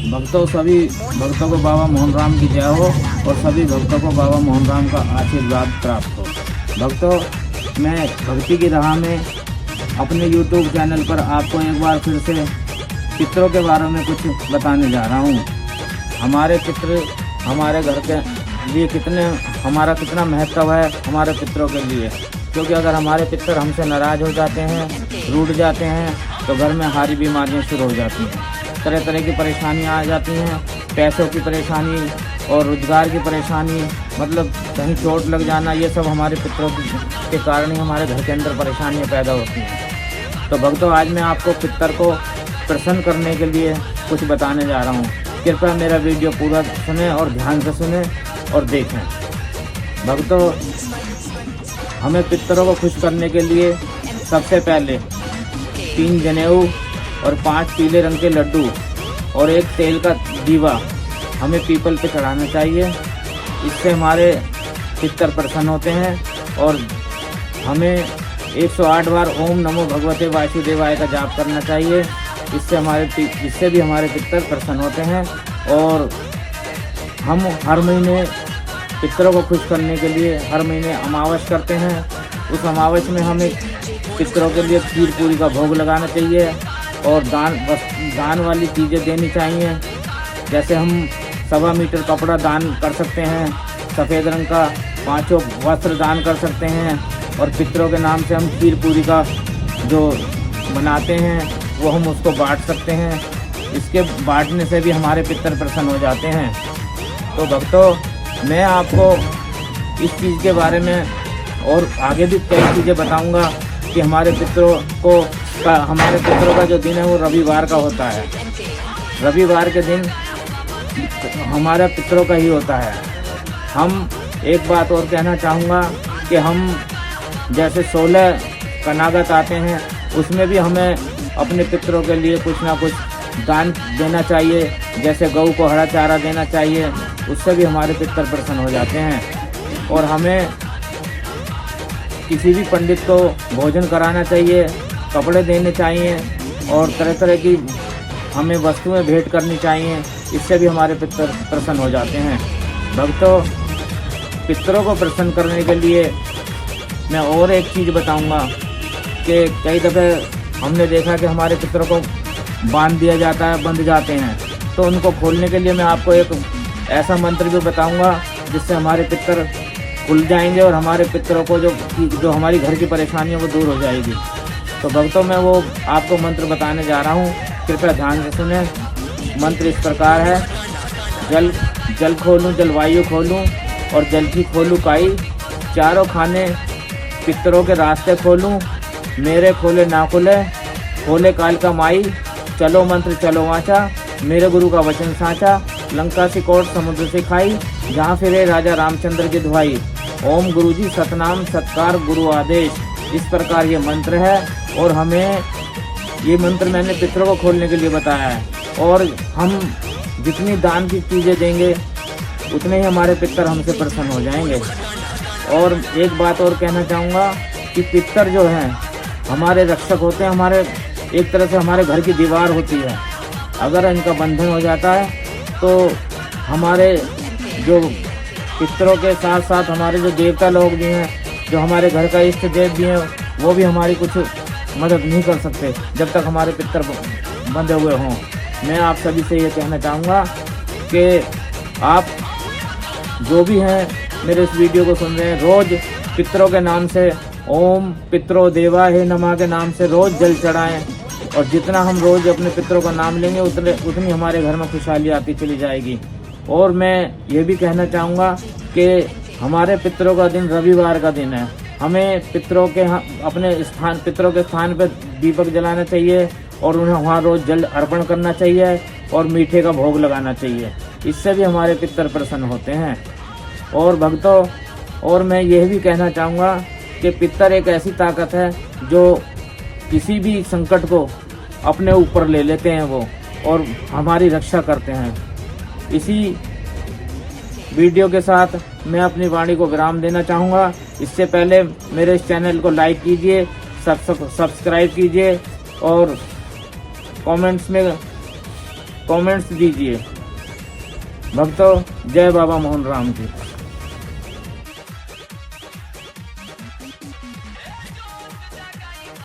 भक्तों, सभी भक्तों को बाबा मोहन राम की जय हो और सभी भक्तों को बाबा मोहन राम का आशीर्वाद प्राप्त हो। भक्तों, मैं भक्ति की राह में अपने YouTube चैनल पर आपको एक बार फिर से पितरों के बारे में कुछ बताने जा रहा हूँ। हमारे पितर हमारे घर के लिए कितना महत्व है हमारे पितरों के लिए, क्योंकि अगर हमारे पितर हमसे नाराज़ हो जाते हैं, रूठ जाते हैं, तो घर में हारी बीमारियाँ शुरू हो जाती हैं। तरह तरह की परेशानियाँ आ जाती हैं, पैसों की परेशानी और रोजगार की परेशानी, मतलब कहीं चोट लग जाना, ये सब हमारे पितरों के कारण ही हमारे घर के अंदर परेशानियाँ पैदा होती हैं। तो भक्तों, आज मैं आपको पितर को प्रसन्न करने के लिए कुछ बताने जा रहा हूँ। कृपया मेरा वीडियो पूरा सुने और ध्यान से सुने और देखें। भक्तों, हमें पितरों को खुश करने के लिए सबसे पहले 3 जनेऊ और 5 पीले रंग के लड्डू और एक तेल का दीवा हमें पीपल पे चढ़ाना चाहिए। इससे हमारे पितर प्रसन्न होते हैं और हमें 108 बार ओम नमो भगवते वासुदेवाय का जाप करना चाहिए। इससे भी हमारे पितर प्रसन्न होते हैं। और हम हर महीने पितरों को खुश करने के लिए हर महीने अमावस करते हैं। उस अमावस में हमें पितरों के लिए खीर पूरी का भोग लगाना चाहिए और दान वाली चीज़ें देनी चाहिए। जैसे हम 1.25 मीटर कपड़ा दान कर सकते हैं, सफ़ेद रंग का 5 वस्त्र दान कर सकते हैं, और पितरों के नाम से हम खीर पूरी का जो बनाते हैं वो हम उसको बांट सकते हैं। इसके बांटने से भी हमारे पितर प्रसन्न हो जाते हैं। तो भक्तों, मैं आपको इस चीज़ के बारे में और आगे भी कई चीज़ें बताऊंगा कि हमारे पितरों का जो दिन है वो रविवार का होता है। रविवार के दिन हमारा पितरों का ही होता है। हम एक बात और कहना चाहूँगा कि हम जैसे 16 कनागत आते हैं, उसमें भी हमें अपने पितरों के लिए कुछ ना कुछ दान देना चाहिए। जैसे गऊ को हरा चारा देना चाहिए, उससे भी हमारे पितर प्रसन्न हो जाते हैं। और हमें किसी भी पंडित को भोजन कराना चाहिए, कपड़े देने चाहिए और तरह तरह की हमें वस्तुएं भेंट करनी चाहिए। इससे भी हमारे पितर प्रसन्न हो जाते हैं। भक्तों, पितरों को प्रसन्न करने के लिए मैं और एक चीज़ बताऊंगा कि कई दफ़े हमने देखा कि हमारे पितरों को बांध दिया जाता है, बंध जाते हैं, तो उनको खोलने के लिए मैं आपको एक ऐसा मंत्र भी बताऊंगा जिससे हमारे पितर खुल जाएंगे और हमारे पितरों को जो हमारी घर की परेशानी है वो दूर हो जाएगी। तो भक्तों, मैं वो आपको मंत्र बताने जा रहा हूँ, कृपया ध्यान से सुने। मंत्र इस प्रकार है। जल खोलूँ, जलवायु खोलूँ और जल की खोलूँ काई, चारों खाने पितरों के रास्ते खोलूँ, मेरे खोले ना खुले, खोले काल का माई, चलो मंत्र चलो वाचा, मेरे गुरु का वचन साचा, लंका से कोट समुद्र से खाई, जहाँ फिरे राजा रामचंद्र की दुहाई, ओम गुरुजी सतनाम सत्कार गुरु आदेश। इस प्रकार ये मंत्र है और हमें ये मंत्र मैंने पितरों को खोलने के लिए बताया है। और हम जितनी दान की चीज़ें देंगे उतने ही हमारे पितर हमसे प्रसन्न हो जाएंगे। और एक बात और कहना चाहूँगा कि पितर जो हैं हमारे रक्षक होते हैं, हमारे एक तरह से हमारे घर की दीवार होती है। अगर इनका बंधन हो जाता है तो हमारे जो पितरों के साथ साथ हमारे जो देवता लोग भी हैं, जो हमारे घर का इष्ट देव भी हैं, वो भी हमारी कुछ मदद नहीं कर सकते जब तक हमारे पितर बंधे हुए हों। मैं आप सभी से ये कहना चाहूँगा कि आप जो भी हैं मेरे इस वीडियो को सुन रहे हैं, रोज़ पितरों के नाम से ओम पितरो देवा हे नमः के नाम से रोज़ जल चढ़ाएं। और जितना हम रोज़ अपने पितरों का नाम लेंगे उतनी हमारे घर में खुशहाली आती चली जाएगी। और मैं ये भी कहना चाहूँगा कि हमारे पितरों का दिन रविवार का दिन है। हमें पितरों के स्थान पर दीपक जलाना चाहिए और उन्हें वहाँ रोज़ जल अर्पण करना चाहिए और मीठे का भोग लगाना चाहिए। इससे भी हमारे पितर प्रसन्न होते हैं। और भक्तों, और मैं यह भी कहना चाहूँगा कि पितर एक ऐसी ताकत है जो किसी भी संकट को अपने ऊपर ले लेते हैं वो, और हमारी रक्षा करते हैं। इसी वीडियो के साथ मैं अपनी वाणी को विराम देना चाहूँगा। इससे पहले मेरे इस चैनल को लाइक कीजिए, सब्सक्राइब कीजिए और कमेंट्स में कमेंट्स दीजिए। भक्तों, जय बाबा मोहन राम की।